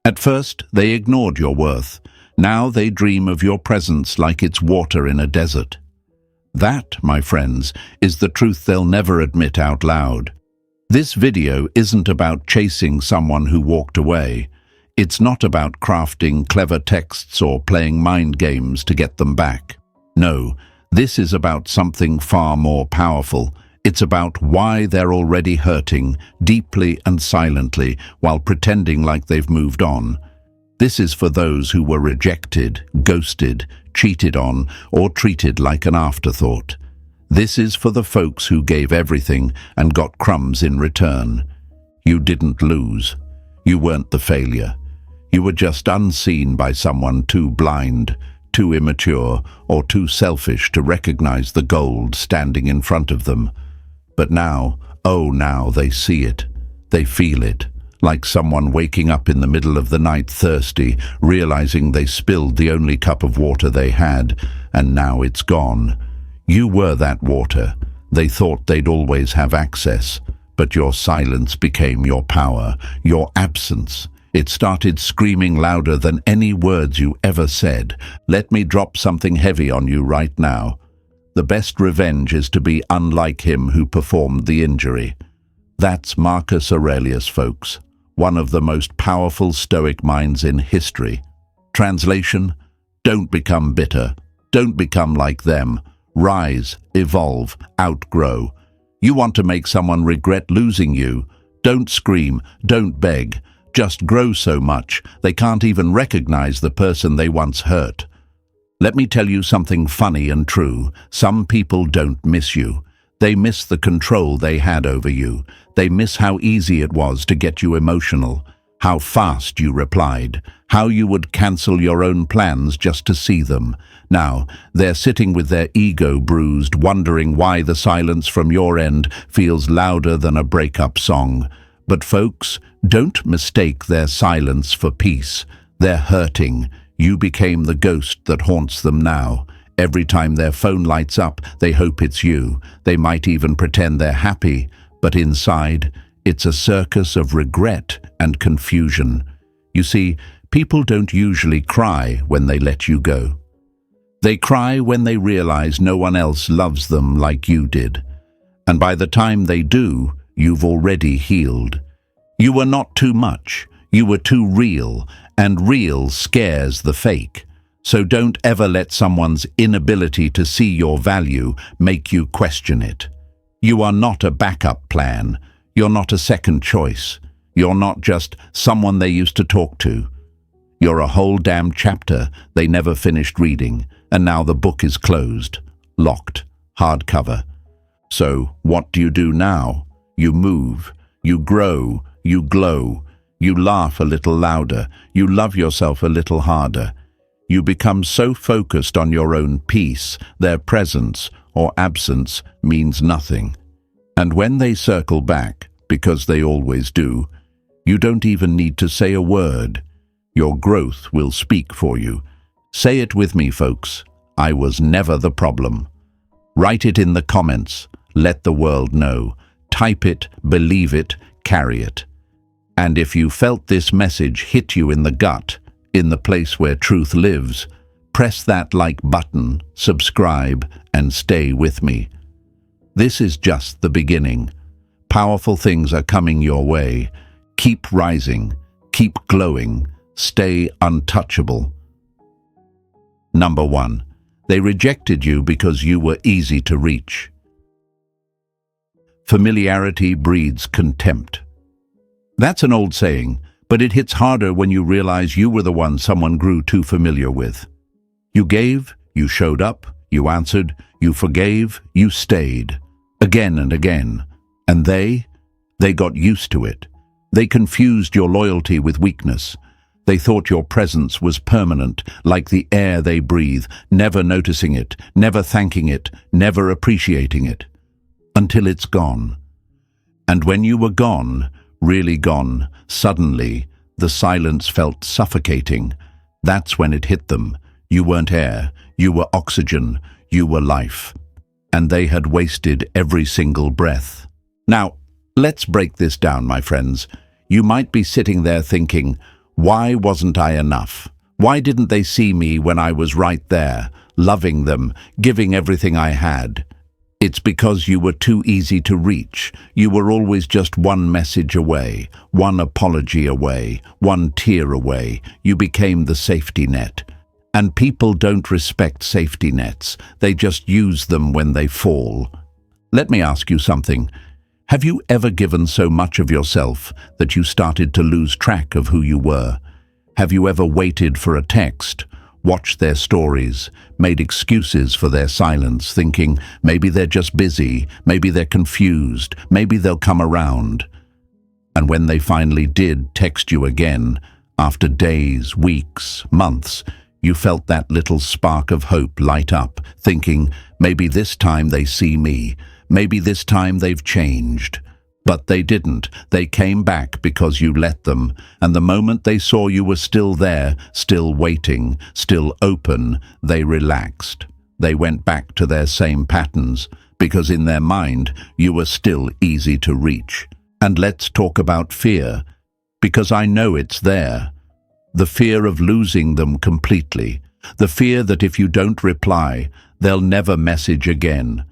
At first, they ignored your worth. Now they dream of your presence like it's water in a desert. That, my friends, is the truth they'll never admit out loud. This video isn't about chasing someone who walked away. It's not about crafting clever texts or playing mind games to get them back. No, this is about something far more powerful. It's about why they're already hurting, deeply and silently, while pretending like they've moved on. This is for those who were rejected, ghosted, cheated on, or treated like an afterthought. This is for the folks who gave everything and got crumbs in return. You didn't lose. You weren't the failure. You were just unseen by someone too blind, too immature, or too selfish to recognize the gold standing in front of them. But now, oh now, they see it. They feel it. Like someone waking up in the middle of the night thirsty, realizing they spilled the only cup of water they had, and now it's gone. You were that water. They thought they'd always have access, but your silence became your power, your absence. It started screaming louder than any words you ever said. Let me drop something heavy on you right now. The best revenge is to be unlike him who performed the injury. That's Marcus Aurelius, folks, one of the most powerful Stoic minds in history. Translation: don't become bitter. Don't become like them. Rise, evolve, outgrow. You want to make someone regret losing you? Don't scream, don't beg. Just grow so much they can't even recognize the person they once hurt. Let me tell you something funny and true. Some people don't miss you. They miss the control they had over you. They miss how easy it was to get you emotional, how fast you replied, how you would cancel your own plans just to see them. Now, they're sitting with their ego bruised, wondering why the silence from your end feels louder than a breakup song. But folks, don't mistake their silence for peace. They're hurting. You became the ghost that haunts them now. Every time their phone lights up, they hope it's you. They might even pretend they're happy, but inside, it's a circus of regret and confusion. You see, people don't usually cry when they let you go. They cry when they realize no one else loves them like you did. And by the time they do, you've already healed. You were not too much. You were too real, and real scares the fake. So don't ever let someone's inability to see your value make you question it. You are not a backup plan. You're not a second choice. You're not just someone they used to talk to. You're a whole damn chapter they never finished reading, and now the book is closed, locked, hardcover. So what do you do now? You move, you grow, you glow, you laugh a little louder, you love yourself a little harder. You become so focused on your own peace, their presence or absence means nothing. And when they circle back, because they always do, you don't even need to say a word. Your growth will speak for you. Say it with me, folks. I was never the problem. Write it in the comments. Let the world know. Type it, believe it, carry it. And if you felt this message hit you in the gut, in the place where truth lives, press that like button, subscribe, and stay with me. This is just the beginning. Powerful things are coming your way. Keep rising, keep glowing, stay untouchable. Number 1. They rejected you because you were easy to reach. Familiarity breeds contempt. That's an old saying, but it hits harder when you realize you were the one someone grew too familiar with. You gave, you showed up, you answered, you forgave, you stayed. Again and again. And they got used to it. They confused your loyalty with weakness. They thought your presence was permanent, like the air they breathe, never noticing it, never thanking it, never appreciating it. Until it's gone. And when you were gone, really gone, suddenly, the silence felt suffocating. That's when it hit them. You weren't air, you were oxygen, you were life. And they had wasted every single breath. Now, let's break this down, my friends. You might be sitting there thinking, Why wasn't I enough? Why didn't they see me when I was right there, loving them, giving everything I had? It's because you were too easy to reach. You were always just one message away, one apology away, one tear away. You became the safety net. And people don't respect safety nets. They just use them when they fall. Let me ask you something. Have you ever given so much of yourself that you started to lose track of who you were? Have you ever waited for a text, watched their stories, made excuses for their silence, thinking maybe they're just busy, maybe they're confused, maybe they'll come around? And when they finally did text you again, after days, weeks, months, you felt that little spark of hope light up, thinking maybe this time they see me, maybe this time they've changed. But they didn't. They came back because you let them, and the moment they saw you were still there, still waiting, still open, they relaxed. They went back to their same patterns, because in their mind you were still easy to reach. And let's talk about fear, because I know it's there. The fear of losing them completely. The fear that if you don't reply, they'll never message again.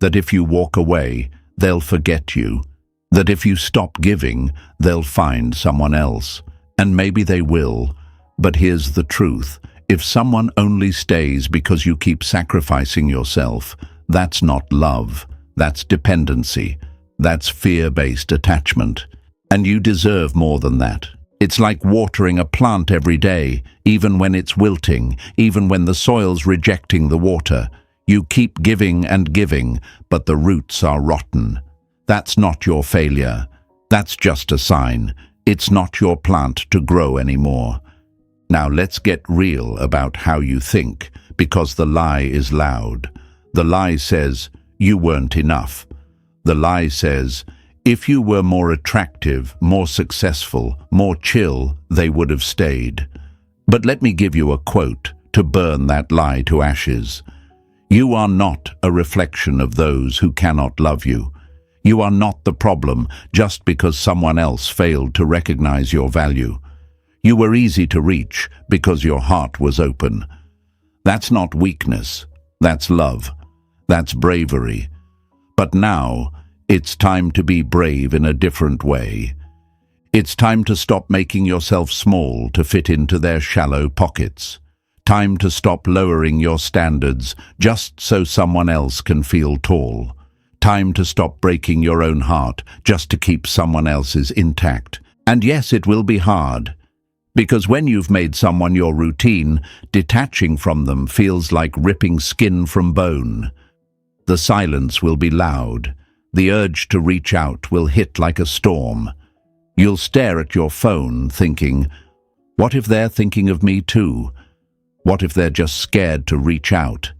That if you walk away, they'll forget you. That if you stop giving, they'll find someone else. And maybe they will. But here's the truth. If someone only stays because you keep sacrificing yourself, that's not love. That's dependency. That's fear-based attachment. And you deserve more than that. It's like watering a plant every day, even when it's wilting, even when the soil's rejecting the water. You keep giving and giving, but the roots are rotten. That's not your failure. That's just a sign. It's not your plant to grow anymore. Now let's get real about how you think, because the lie is loud. The lie says, you weren't enough. The lie says, if you were more attractive, more successful, more chill, they would have stayed. But let me give you a quote to burn that lie to ashes. You are not a reflection of those who cannot love you. You are not the problem just because someone else failed to recognize your value. You were easy to reach because your heart was open. That's not weakness. That's love. That's bravery. But now, it's time to be brave in a different way. It's time to stop making yourself small to fit into their shallow pockets. Time to stop lowering your standards just so someone else can feel tall. Time to stop breaking your own heart just to keep someone else's intact. And yes, it will be hard. Because when you've made someone your routine, detaching from them feels like ripping skin from bone. The silence will be loud. The urge to reach out will hit like a storm. You'll stare at your phone thinking, what if they're thinking of me too? What if they're just scared to reach out?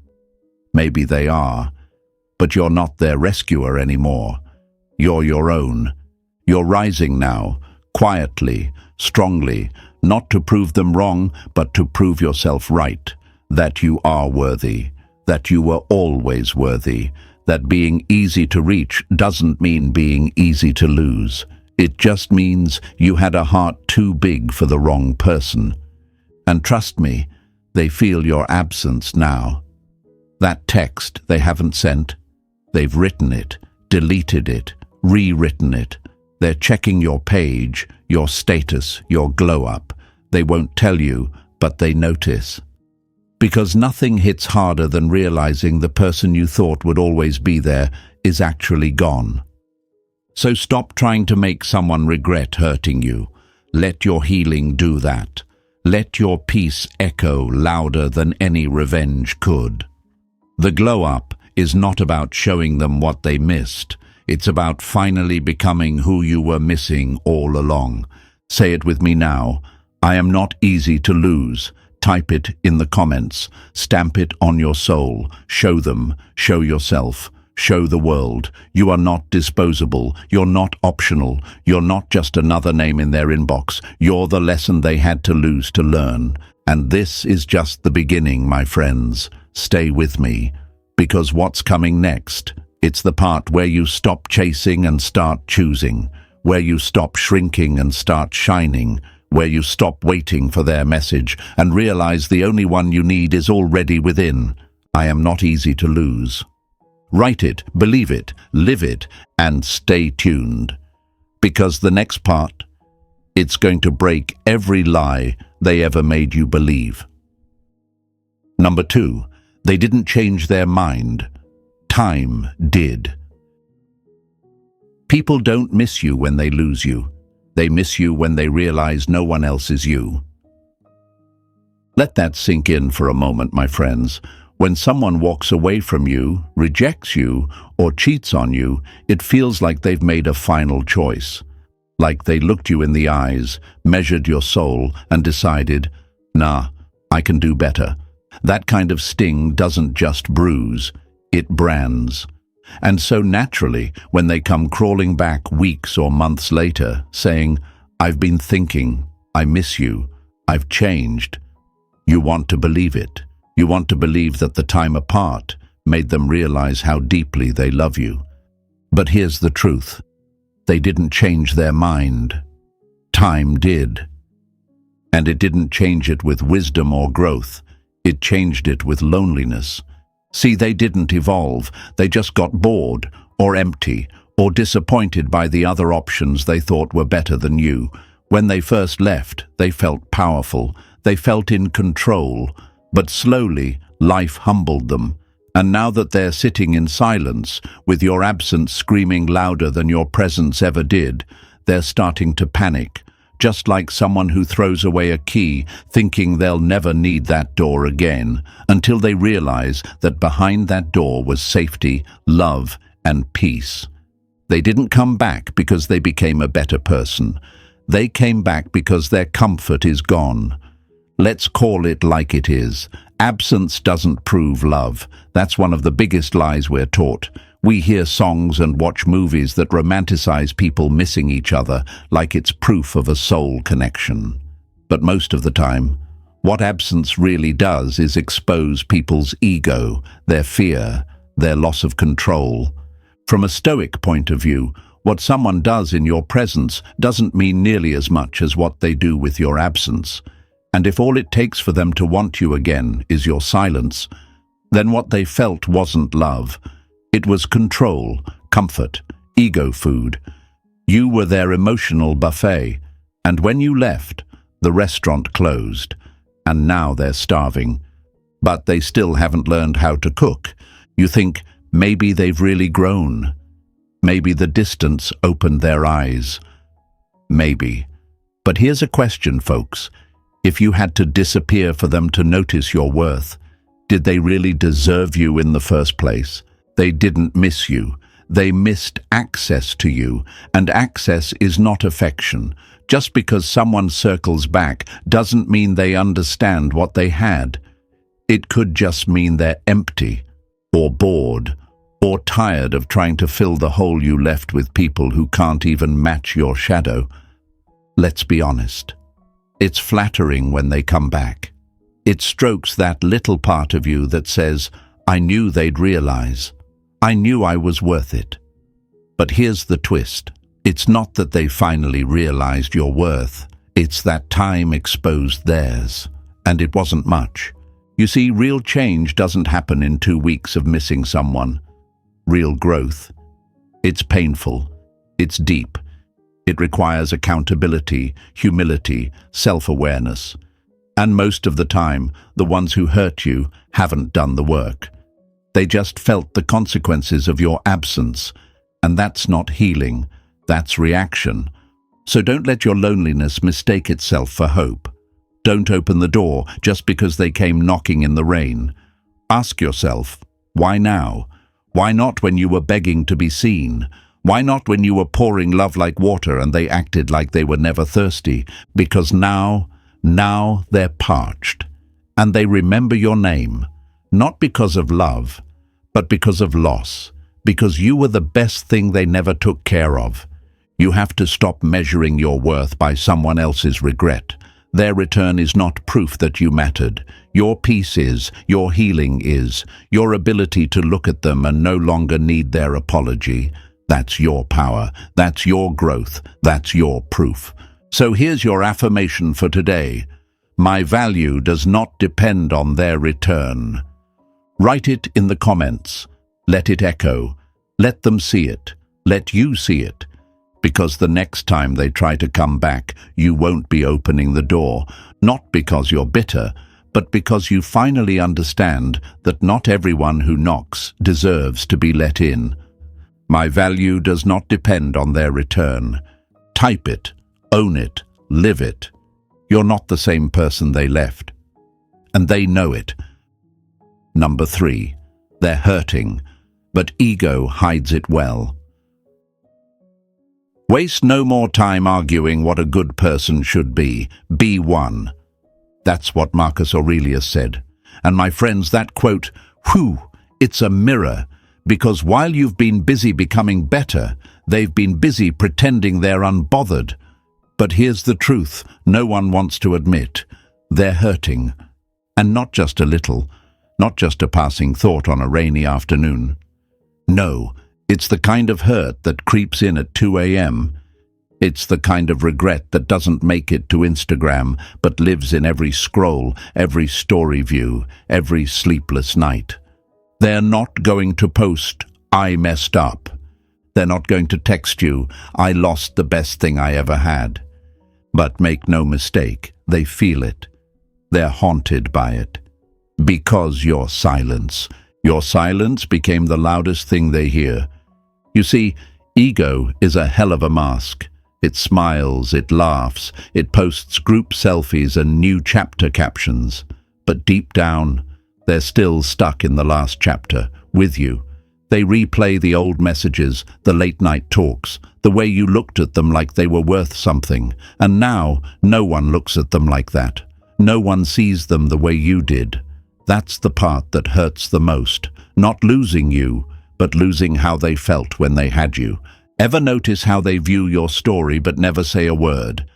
Maybe they are, but you're not their rescuer anymore. You're your own. You're rising now, quietly, strongly, not to prove them wrong, but to prove yourself right, that you are worthy, that you were always worthy, that being easy to reach doesn't mean being easy to lose. It just means you had a heart too big for the wrong person. And trust me, they feel your absence now. That text they haven't sent, they've written it, deleted it, rewritten it. They're checking your page, your status, your glow-up. They won't tell you, but they notice. Because nothing hits harder than realizing the person you thought would always be there is actually gone. So stop trying to make someone regret hurting you. Let your healing do that. Let your peace echo louder than any revenge could. The glow-up is not about showing them what they missed. It's about finally becoming who you were missing all along. Say it with me now. I am not easy to lose. Type it in the comments. Stamp it on your soul. Show them. Show yourself. Show the world. You are not disposable. You're not optional. You're not just another name in their inbox. You're the lesson they had to lose to learn. And this is just the beginning, my friends. Stay with me. Because what's coming next? It's the part where you stop chasing and start choosing. Where you stop shrinking and start shining. where you stop waiting for their message and realize the only one you need is already within. I am not easy to lose. Write it, believe it, live it, and stay tuned. Because the next part, it's going to break every lie they ever made you believe. Number 2, they didn't change their mind. Time did. People don't miss you when they lose you. They miss you when they realize no one else is you. Let that sink in for a moment, my friends. When someone walks away from you, rejects you, or cheats on you, it feels like they've made a final choice. Like they looked you in the eyes, measured your soul, and decided, nah, I can do better. That kind of sting doesn't just bruise, it brands. And so naturally, when they come crawling back weeks or months later, saying, I've been thinking, I miss you, I've changed, you want to believe it. You want to believe that the time apart made them realize how deeply they love you. But here's the truth. They didn't change their mind. Time did. And it didn't change it with wisdom or growth. It changed it with loneliness. See, they didn't evolve. They just got bored, or empty, or disappointed by the other options they thought were better than you. When they first left, they felt powerful. They felt in control. But slowly, life humbled them. And now that they're sitting in silence, with your absence screaming louder than your presence ever did, they're starting to panic, just like someone who throws away a key, thinking they'll never need that door again, until they realize that behind that door was safety, love, and peace. They didn't come back because they became a better person. They came back because their comfort is gone. Let's call it like it is. Absence doesn't prove love. That's one of the biggest lies we're taught. We hear songs and watch movies that romanticize people missing each other like it's proof of a soul connection. But most of the time, what absence really does is expose people's ego, their fear, their loss of control. From a Stoic point of view, what someone does in your presence doesn't mean nearly as much as what they do with your absence. And if all it takes for them to want you again is your silence, then what they felt wasn't love. It was control, comfort, ego food. You were their emotional buffet, and when you left, the restaurant closed, and now they're starving. But they still haven't learned how to cook. You think, maybe they've really grown. Maybe the distance opened their eyes. Maybe. But here's a question, folks. If you had to disappear for them to notice your worth, did they really deserve you in the first place? They didn't miss you. They missed access to you, and access is not affection. Just because someone circles back doesn't mean they understand what they had. It could just mean they're empty, or bored, or tired of trying to fill the hole you left with people who can't even match your shadow. Let's be honest. It's flattering when they come back. It strokes that little part of you that says, I knew they'd realize. I knew I was worth it. But here's the twist. It's not that they finally realized your worth. It's that time exposed theirs. And it wasn't much. You see, real change doesn't happen in 2 weeks of missing someone. Real growth. It's painful. It's deep. It requires accountability, humility, self-awareness. And most of the time, the ones who hurt you haven't done the work. They just felt the consequences of your absence. And that's not healing, that's reaction. So don't let your loneliness mistake itself for hope. Don't open the door just because they came knocking in the rain. Ask yourself, why now? Why not when you were begging to be seen? Why not when you were pouring love like water and they acted like they were never thirsty? Because now they're parched. And they remember your name, not because of love, but because of loss. Because you were the best thing they never took care of. You have to stop measuring your worth by someone else's regret. Their return is not proof that you mattered. Your peace is, your healing is, your ability to look at them and no longer need their apology. That's your power, that's your growth, that's your proof. So here's your affirmation for today. My value does not depend on their return. Write it in the comments. Let it echo. Let them see it. Let you see it. Because the next time they try to come back, you won't be opening the door, not because you're bitter, but because you finally understand that not everyone who knocks deserves to be let in. My value does not depend on their return. Type it, own it, live it. You're not the same person they left. And they know it. Number 3, they're hurting, but ego hides it well. Waste no more time arguing what a good person should be. Be one. That's what Marcus Aurelius said. And my friends, that quote, whew, it's a mirror, because while you've been busy becoming better, they've been busy pretending they're unbothered. But here's the truth no one wants to admit. They're hurting. And not just a little, not just a passing thought on a rainy afternoon. No, it's the kind of hurt that creeps in at 2 a.m. It's the kind of regret that doesn't make it to Instagram, but lives in every scroll, every story view, every sleepless night. They're not going to post, I messed up. They're not going to text you, I lost the best thing I ever had. But make no mistake, they feel it. They're haunted by it. Because your silence became the loudest thing they hear. You see, ego is a hell of a mask. It smiles, it laughs, it posts group selfies and new chapter captions. But deep down, they're still stuck in the last chapter, with you. They replay the old messages, the late-night talks, the way you looked at them like they were worth something. And now, no one looks at them like that. No one sees them the way you did. That's the part that hurts the most. Not losing you, but losing how they felt when they had you. Ever notice how they view your story but never say a word?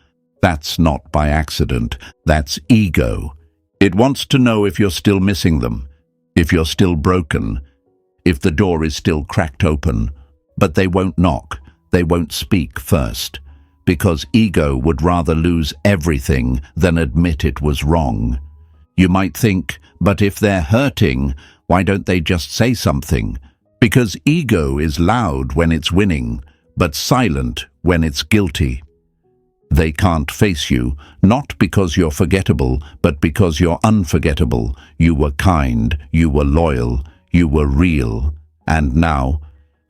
That's not by accident. That's ego. It wants to know if you're still missing them, if you're still broken, if the door is still cracked open. But they won't knock. They won't speak first. Because ego would rather lose everything than admit it was wrong. You might think, but if they're hurting, why don't they just say something? Because ego is loud when it's winning, but silent when it's guilty. They can't face you, not because you're forgettable, but because you're unforgettable. You were kind, you were loyal, you were real. And now,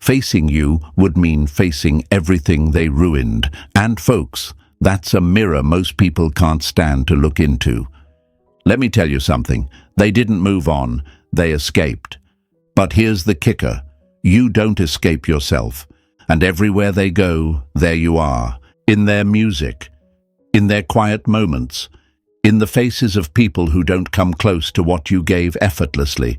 facing you would mean facing everything they ruined. And folks, that's a mirror most people can't stand to look into. Let me tell you something. They didn't move on. They escaped. But here's the kicker. You don't escape yourself. And everywhere they go, there you are. In their music, in their quiet moments, in the faces of people who don't come close to what you gave effortlessly.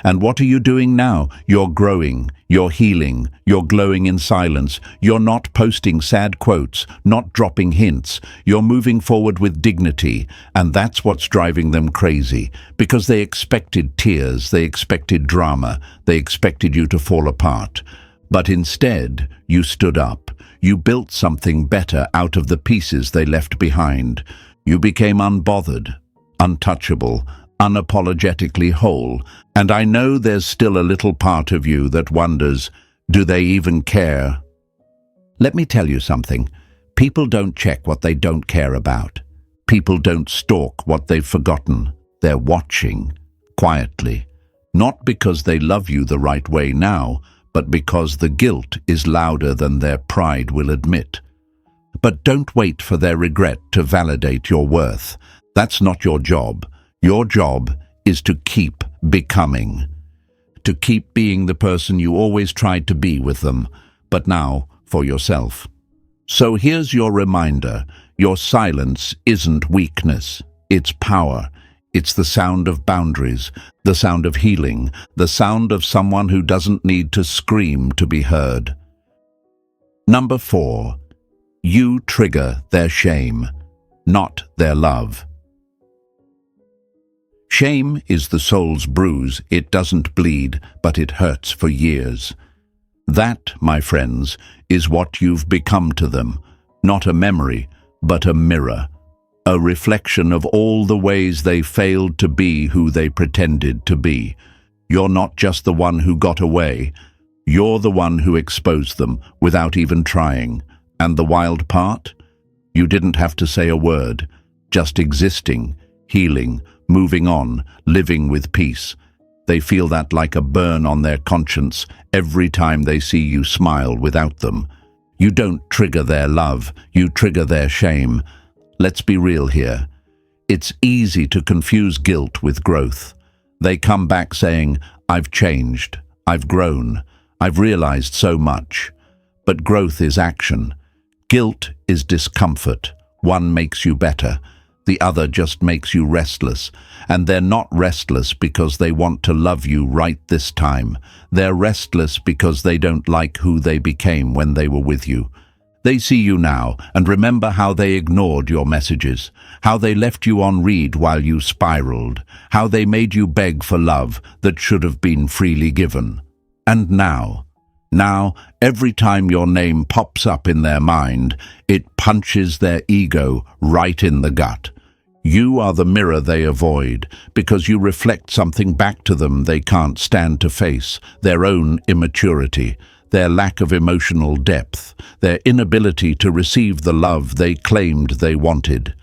And what are you doing now? You're growing, you're healing, you're glowing in silence. You're not posting sad quotes, not dropping hints. You're moving forward with dignity, and that's what's driving them crazy. Because they expected tears, they expected drama, they expected you to fall apart. But instead, you stood up. You built something better out of the pieces they left behind. You became unbothered, untouchable, unapologetically whole. And I know there's still a little part of you that wonders, do they even care? Let me tell you something. People don't check what they don't care about. People don't stalk what they've forgotten. They're watching, quietly. Not because they love you the right way now, but because the guilt is louder than their pride will admit. But don't wait for their regret to validate your worth. That's not your job. Your job is to keep becoming. To keep being the person you always tried to be with them, but now for yourself. So here's your reminder. Your silence isn't weakness. It's power. It's the sound of boundaries, the sound of healing, the sound of someone who doesn't need to scream to be heard. Number 4, you trigger their shame, not their love. Shame is the soul's bruise. It doesn't bleed, but it hurts for years. That, my friends, is what you've become to them. Not a memory, but a mirror, a reflection of all the ways they failed to be who they pretended to be. You're not just the one who got away, you're the one who exposed them without even trying. And the wild part? You didn't have to say a word, just existing, healing, moving on, living with peace. They feel that like a burn on their conscience every time they see you smile without them. You don't trigger their love, you trigger their shame. Let's be real here. It's easy to confuse guilt with growth. They come back saying, "I've changed, I've grown, I've realized so much." But growth is action. Guilt is discomfort. One makes you better. The other just makes you restless. And they're not restless because they want to love you right this time. They're restless because they don't like who they became when they were with you. They see you now and remember how they ignored your messages, how they left you on read while you spiraled, how they made you beg for love that should have been freely given. And now, every time your name pops up in their mind, it punches their ego right in the gut. You are the mirror they avoid because you reflect something back to them they can't stand to face, their own immaturity, their lack of emotional depth, their inability to receive the love they claimed they wanted.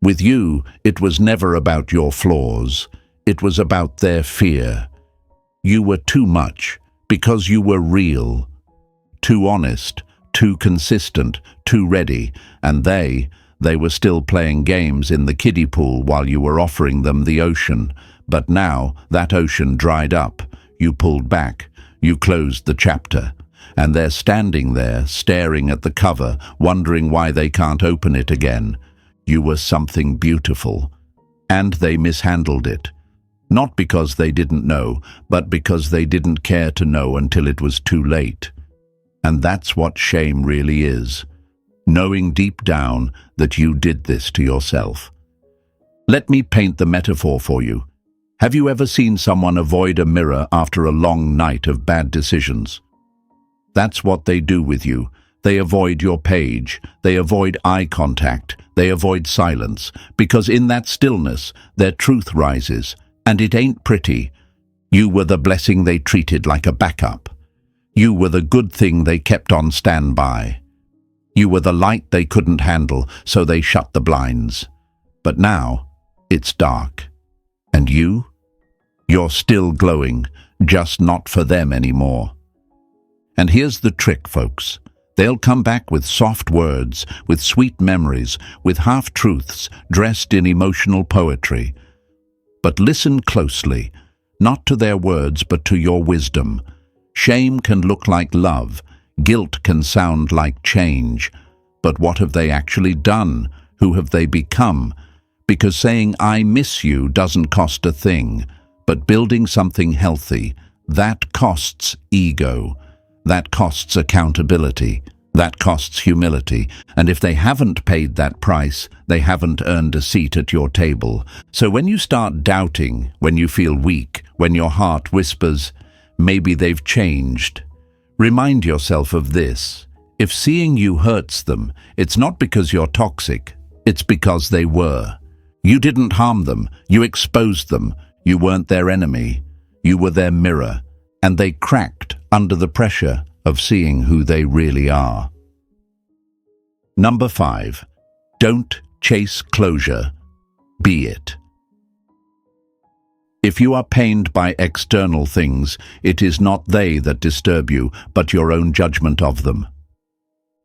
With you, it was never about your flaws. It was about their fear. You were too much because you were real, too honest, too consistent, too ready, and they were still playing games in the kiddie pool while you were offering them the ocean. But now that ocean dried up. You pulled back. You closed the chapter. And they're standing there, staring at the cover, wondering why they can't open it again. You were something beautiful. And they mishandled it. Not because they didn't know, but because they didn't care to know until it was too late. And that's what shame really is. Knowing deep down that you did this to yourself. Let me paint the metaphor for you. Have you ever seen someone avoid a mirror after a long night of bad decisions? That's what they do with you. They avoid your page. They avoid eye contact. They avoid silence. Because in that stillness, their truth rises. And it ain't pretty. You were the blessing they treated like a backup. You were the good thing they kept on standby. You were the light they couldn't handle, so they shut the blinds. But now, it's dark. And you? You're still glowing, just not for them anymore. And here's the trick, folks. They'll come back with soft words, with sweet memories, with half-truths dressed in emotional poetry. But listen closely, not to their words, but to your wisdom. Shame can look like love. Guilt can sound like change. But what have they actually done? Who have they become? Because saying, "I miss you," doesn't cost a thing. But building something healthy, that costs ego. That costs accountability. That costs humility. And if they haven't paid that price, they haven't earned a seat at your table. So when you start doubting, when you feel weak, when your heart whispers, maybe they've changed, remind yourself of this. If seeing you hurts them, it's not because you're toxic, it's because they were. You didn't harm them, you exposed them. You weren't their enemy, you were their mirror, and they cracked under the pressure of seeing who they really are. Number 5. Don't chase closure, be it. If you are pained by external things, it is not they that disturb you, but your own judgment of them.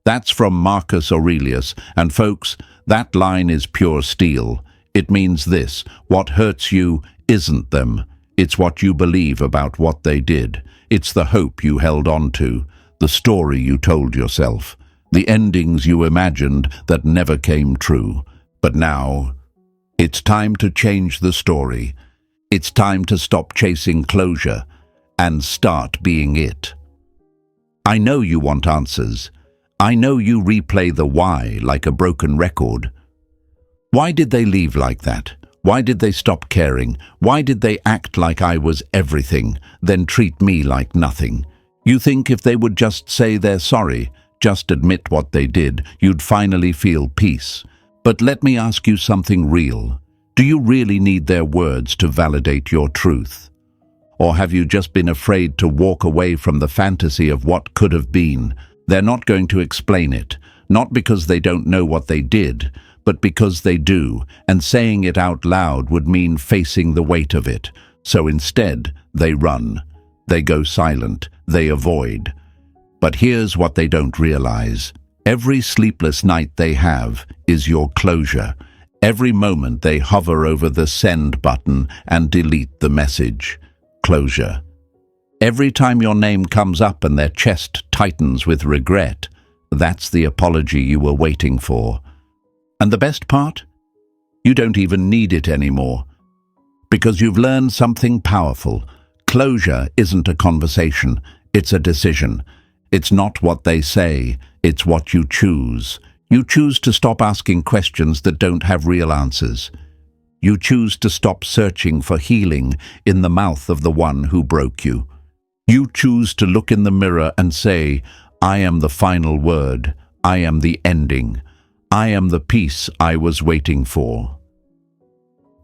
That's from Marcus Aurelius, and folks, that line is pure steel. It means this: what hurts you isn't them. It's what you believe about what they did. It's the hope you held on to, the story you told yourself, the endings you imagined that never came true. But now, it's time to change the story. It's time to stop chasing closure and start being it. I know you want answers. I know you replay the why like a broken record. Why did they leave like that? Why did they stop caring? Why did they act like I was everything, then treat me like nothing? You think if they would just say they're sorry, just admit what they did, you'd finally feel peace. But let me ask you something real. Do you really need their words to validate your truth? Or have you just been afraid to walk away from the fantasy of what could have been? They're not going to explain it, not because they don't know what they did, but because they do, and saying it out loud would mean facing the weight of it. So instead, they run. They go silent. They avoid. But here's what they don't realize. Every sleepless night they have is your closure. Every moment they hover over the send button and delete the message. Closure. Every time your name comes up and their chest tightens with regret, that's the apology you were waiting for. And the best part? You don't even need it anymore. Because you've learned something powerful. Closure isn't a conversation, it's a decision. It's not what they say, it's what you choose. You choose to stop asking questions that don't have real answers. You choose to stop searching for healing in the mouth of the one who broke you. You choose to look in the mirror and say, I am the final word. I am the ending. I am the peace I was waiting for.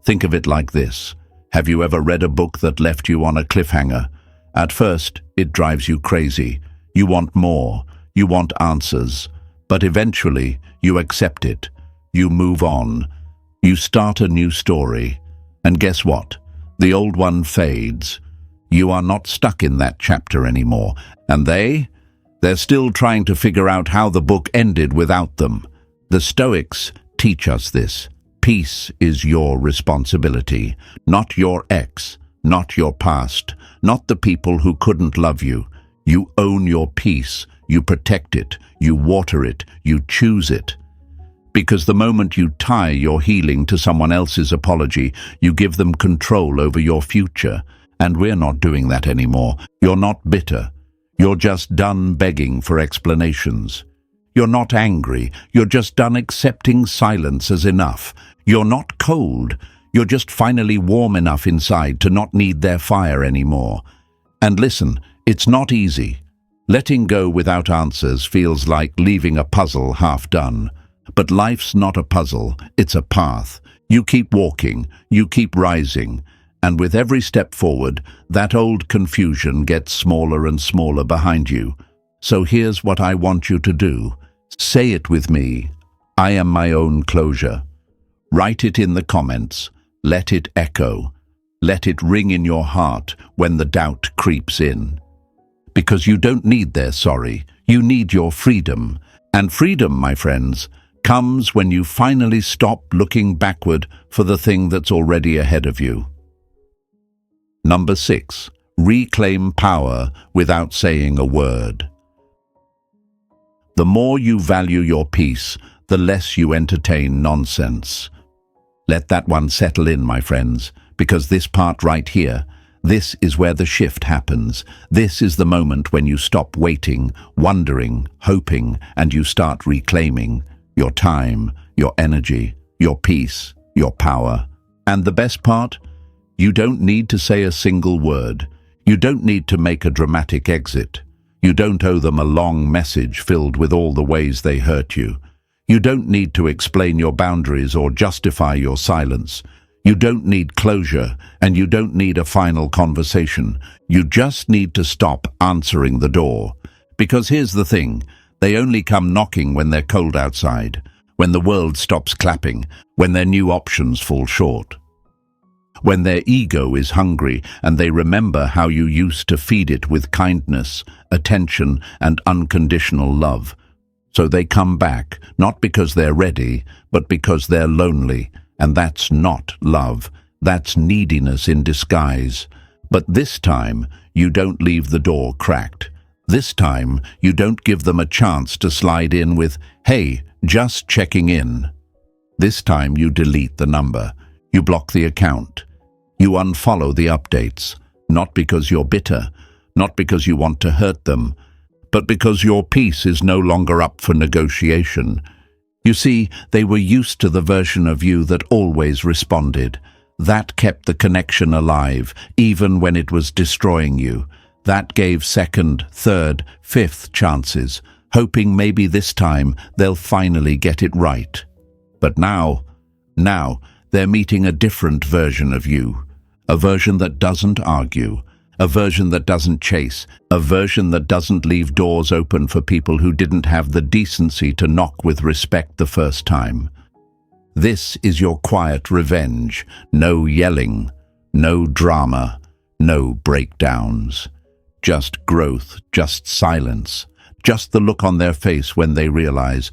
Think of it like this. Have you ever read a book that left you on a cliffhanger? At first, it drives you crazy. You want more. You want answers. But eventually, you accept it. You move on. You start a new story. And guess what? The old one fades. You are not stuck in that chapter anymore. And they're still trying to figure out how the book ended without them. The Stoics teach us this. Peace is your responsibility, not your ex, not your past, not the people who couldn't love you. You own your peace. You protect it. You water it. You choose it. Because the moment you tie your healing to someone else's apology, you give them control over your future. And we're not doing that anymore. You're not bitter. You're just done begging for explanations. You're not angry. You're just done accepting silence as enough. You're not cold. You're just finally warm enough inside to not need their fire anymore. And listen, it's not easy. Letting go without answers feels like leaving a puzzle half done. But life's not a puzzle, it's a path. You keep walking, you keep rising, and with every step forward, that old confusion gets smaller and smaller behind you. So here's what I want you to do. Say it with me. I am my own closure. Write it in the comments. Let it echo. Let it ring in your heart when the doubt creeps in. Because you don't need their sorry, you need your freedom. And freedom, my friends, comes when you finally stop looking backward for the thing that's already ahead of you. Number 6, reclaim power without saying a word. The more you value your peace, the less you entertain nonsense. Let that one settle in, my friends, because this part right here, this is where the shift happens. This is the moment when you stop waiting, wondering, hoping, and you start reclaiming your time, your energy, your peace, your power. And the best part? You don't need to say a single word. You don't need to make a dramatic exit. You don't owe them a long message filled with all the ways they hurt you. You don't need to explain your boundaries or justify your silence. You don't need closure, and you don't need a final conversation. You just need to stop answering the door. Because here's the thing, they only come knocking when they're cold outside, when the world stops clapping, when their new options fall short. When their ego is hungry and they remember how you used to feed it with kindness, attention, and unconditional love. So they come back, not because they're ready, but because they're lonely. And that's not love. That's neediness in disguise. But this time, you don't leave the door cracked. This time, you don't give them a chance to slide in with, "Hey, just checking in." This time, you delete the number. You block the account. You unfollow the updates. Not because you're bitter, not because you want to hurt them, but because your peace is no longer up for negotiation. You see, they were used to the version of you that always responded. That kept the connection alive, even when it was destroying you. That gave second, third, fifth chances. hoping maybe this time they'll finally get it right. But now they're meeting a different version of you, a version that doesn't argue, a version that doesn't chase, a version that doesn't leave doors open for people who didn't have the decency to knock with respect the first time. This is your quiet revenge. No yelling, no drama, no breakdowns. Just growth, just silence, just the look on their face when they realize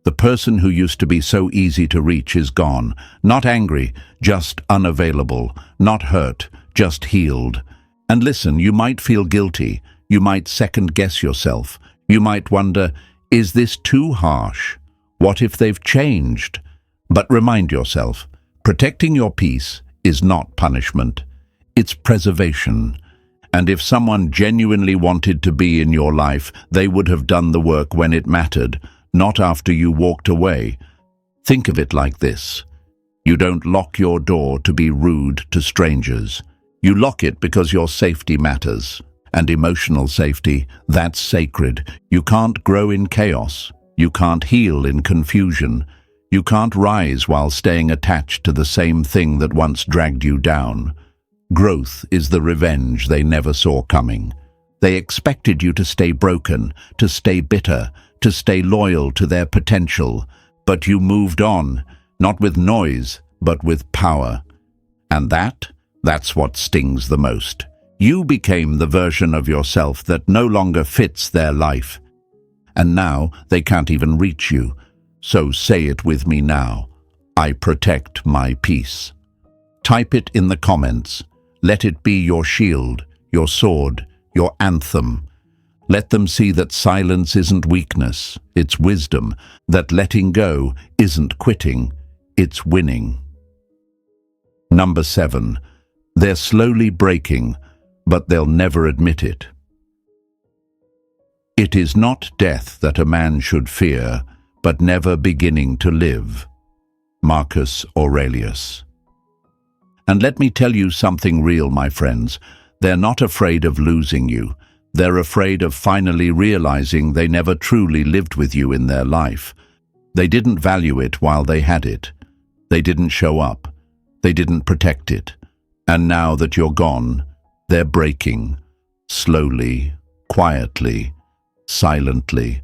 the person who used to be so easy to reach is gone. Not angry, just unavailable. Not hurt, just healed. And listen, you might feel guilty. You might second-guess yourself. You might wonder, is this too harsh? What if they've changed? But remind yourself, protecting your peace is not punishment. It's preservation. And if someone genuinely wanted to be in your life, they would have done the work when it mattered, not after you walked away. Think of it like this. You don't lock your door to be rude to strangers. You lock it because your safety matters. And emotional safety, that's sacred. You can't grow in chaos. You can't heal in confusion. You can't rise while staying attached to the same thing that once dragged you down. Growth is the revenge they never saw coming. They expected you to stay broken, to stay bitter, to stay loyal to their potential. But you moved on, not with noise, but with power. And that's what stings the most. You became the version of yourself that no longer fits their life. And now they can't even reach you. So say it with me now. I protect my peace. Type it in the comments. Let it be your shield, your sword, your anthem. Let them see that silence isn't weakness, it's wisdom, that letting go isn't quitting, it's winning. Number 7. They're slowly breaking, but they'll never admit it. It is not death that a man should fear, but never beginning to live. Marcus Aurelius. And let me tell you something real, my friends. They're not afraid of losing you. They're afraid of finally realizing they never truly lived with you in their life. They didn't value it while they had it. They didn't show up. They didn't protect it. And now that you're gone, they're breaking. Slowly, quietly, silently.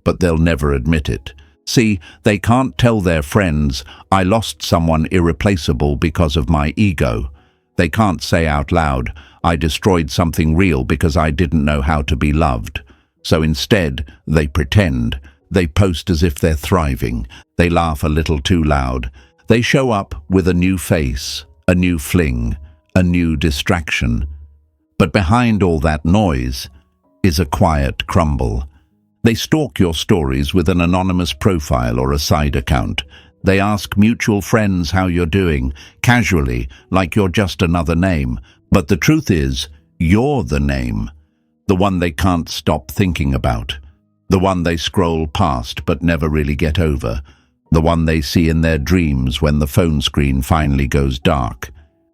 But they'll never admit it. See, they can't tell their friends, I lost someone irreplaceable because of my ego. They can't say out loud, I destroyed something real because I didn't know how to be loved. So instead, they pretend. They post as if they're thriving. They laugh a little too loud. They show up with a new face, a new fling, a new distraction. But behind all that noise is a quiet crumble. They stalk your stories with an anonymous profile or a side account. They ask mutual friends how you're doing, casually, like you're just another name. But the truth is, you're the name. The one they can't stop thinking about. The one they scroll past but never really get over. The one they see in their dreams when the phone screen finally goes dark.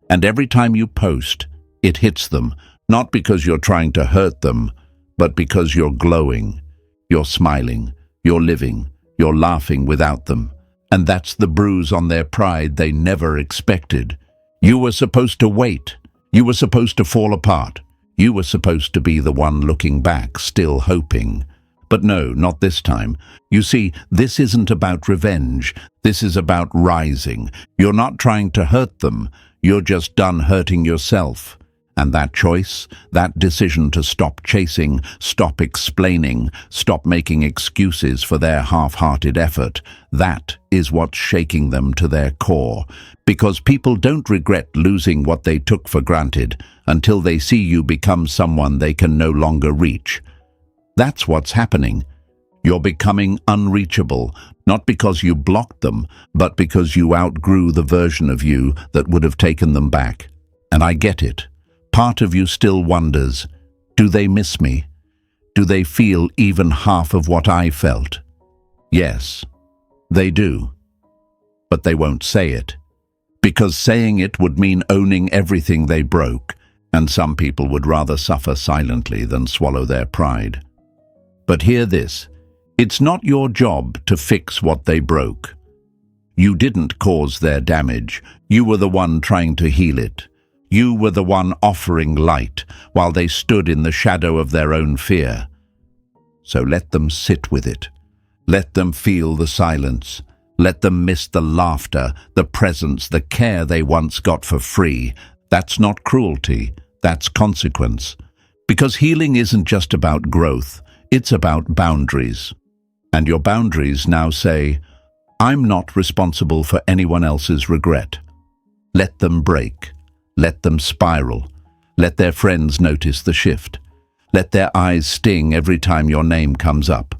And every time you post, it hits them, not because you're trying to hurt them, but because you're glowing. You're smiling, you're living, you're laughing without them. And that's the bruise on their pride they never expected. You were supposed to wait. You were supposed to fall apart. You were supposed to be the one looking back, still hoping. But no, not this time. You see, this isn't about revenge. This is about rising. You're not trying to hurt them. You're just done hurting yourself. And that choice, that decision to stop chasing, stop explaining, stop making excuses for their half-hearted effort, that is what's shaking them to their core. Because people don't regret losing what they took for granted until they see you become someone they can no longer reach. That's what's happening. You're becoming unreachable, not because you blocked them, but because you outgrew the version of you that would have taken them back. And I get it. Part of you still wonders, do they miss me? Do they feel even half of what I felt? Yes, they do. But they won't say it. Because saying it would mean owning everything they broke, and some people would rather suffer silently than swallow their pride. But hear this, It's not your job to fix what they broke. You didn't cause their damage. You were the one trying to heal it. You were the one offering light while they stood in the shadow of their own fear. So let them sit with it. Let them feel the silence. Let them miss the laughter, the presence, the care they once got for free. That's not cruelty. That's consequence. Because healing isn't just about growth. It's about boundaries. And your boundaries now say, I'm not responsible for anyone else's regret. Let them break. Let them spiral. Let their friends notice the shift. Let their eyes sting every time your name comes up.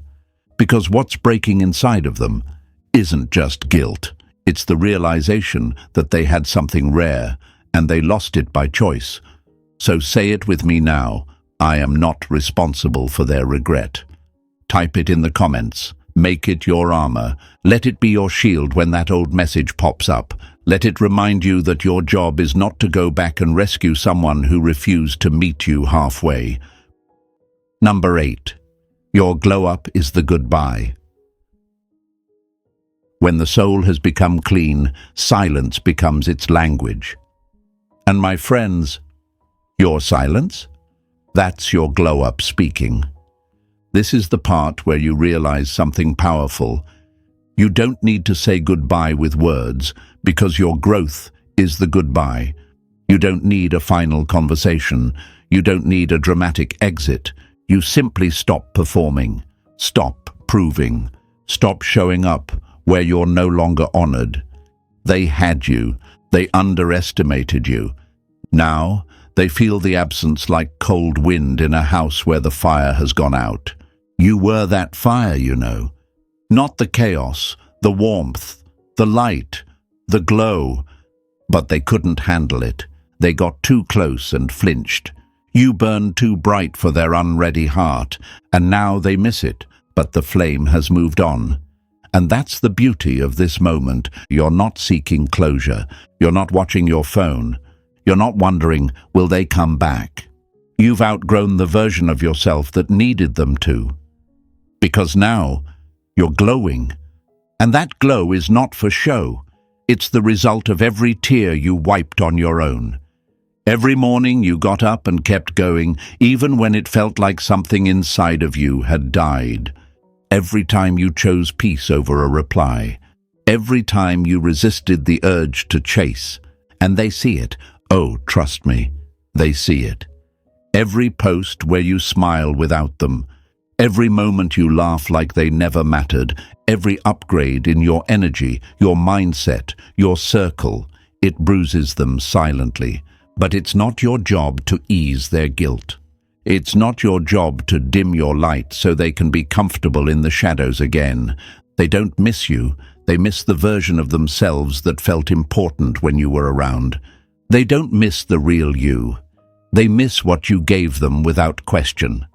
Because what's breaking inside of them isn't just guilt. It's the realization that they had something rare and they lost it by choice. So say it with me now. I am not responsible for their regret. Type it in the comments. Make it your armor. Let it be your shield when that old message pops up. Let it remind you that your job is not to go back and rescue someone who refused to meet you halfway. Number 8. Your glow-up is the goodbye. When the soul has become clean, silence becomes its language. And my friends, your silence? That's your glow-up speaking. This is the part where you realize something powerful. You don't need to say goodbye with words, because your growth is the goodbye. You don't need a final conversation. You don't need a dramatic exit. You simply stop performing. Stop proving. Stop showing up where you're no longer honored. They had you. They underestimated you. Now, they feel the absence like cold wind in a house where the fire has gone out. You were that fire, you know. Not the chaos, the warmth, the light, the glow. But they couldn't handle it. They got too close and flinched. You burned too bright for their unready heart, and now they miss it, but the flame has moved on. And that's the beauty of this moment. You're not seeking closure. You're not watching your phone. You're not wondering, will they come back? You've outgrown the version of yourself that needed them to. Because now, you're glowing. And that glow is not for show. It's the result of every tear you wiped on your own. Every morning you got up and kept going, even when it felt like something inside of you had died. Every time you chose peace over a reply. Every time you resisted the urge to chase. And they see it. Oh, trust me, they see it. Every post where you smile without them. Every moment you laugh like they never mattered. Every upgrade in your energy, your mindset, your circle. It bruises them silently. But it's not your job to ease their guilt. It's not your job to dim your light so they can be comfortable in the shadows again. They don't miss you. They miss the version of themselves that felt important when you were around. They don't miss the real you. They miss what you gave them without question.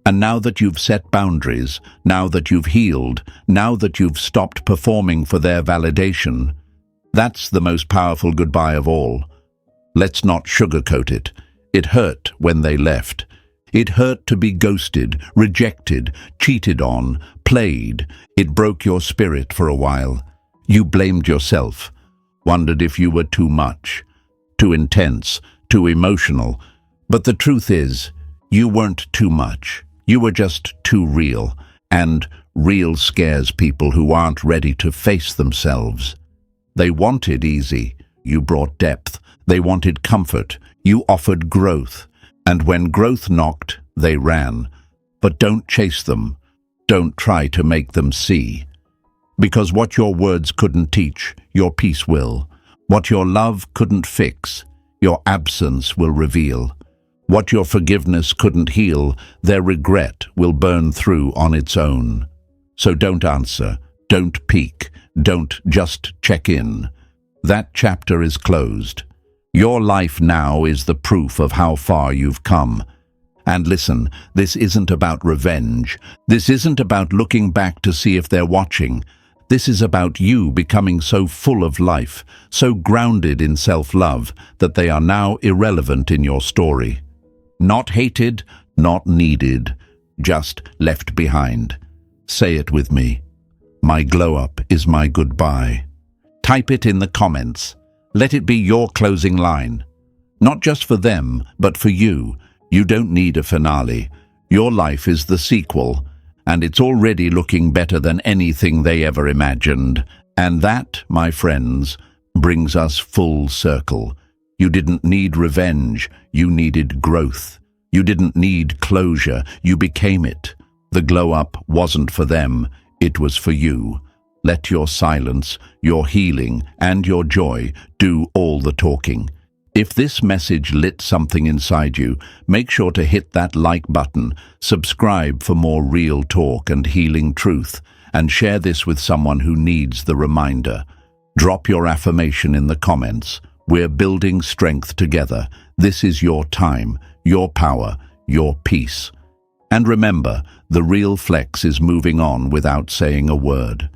And now that you've set boundaries, now that you've healed, now that you've stopped performing for their validation, that's the most powerful goodbye of all. Let's not sugarcoat it. It hurt when they left. It hurt to be ghosted, rejected, cheated on, played. It broke your spirit for a while. You blamed yourself, wondered if you were too much, too intense, too emotional. But the truth is, you weren't too much. You were just too real. And real scares people who aren't ready to face themselves. They wanted easy. You brought depth. They wanted comfort. You offered growth. And when growth knocked, they ran. But don't chase them. Don't try to make them see. Because what your words couldn't teach, your peace will. What your love couldn't fix, your absence will reveal. What your forgiveness couldn't heal, their regret will burn through on its own. So don't answer, don't peek, don't just check in. That chapter is closed. Your life now is the proof of how far you've come. And listen, this isn't about revenge. This isn't about looking back to see if they're watching. This is about you becoming so full of life, so grounded in self-love, that they are now irrelevant in your story. Not hated, not needed, just left behind. Say it with me. My glow-up is my goodbye. Type it in the comments. Let it be your closing line. Not just for them, but for you. You don't need a finale. Your life is the sequel, and it's already looking better than anything they ever imagined. And that, my friends, brings us full circle. You didn't need revenge, you needed growth. You didn't need closure, you became it. The glow-up wasn't for them, it was for you. Let your silence, your healing, and your joy do all the talking. If this message lit something inside you, make sure to hit that like button, subscribe for more real talk and healing truth, and share this with someone who needs the reminder. Drop your affirmation in the comments. We're building strength together. This is your time, your power, your peace. And remember, the real flex is moving on without saying a word.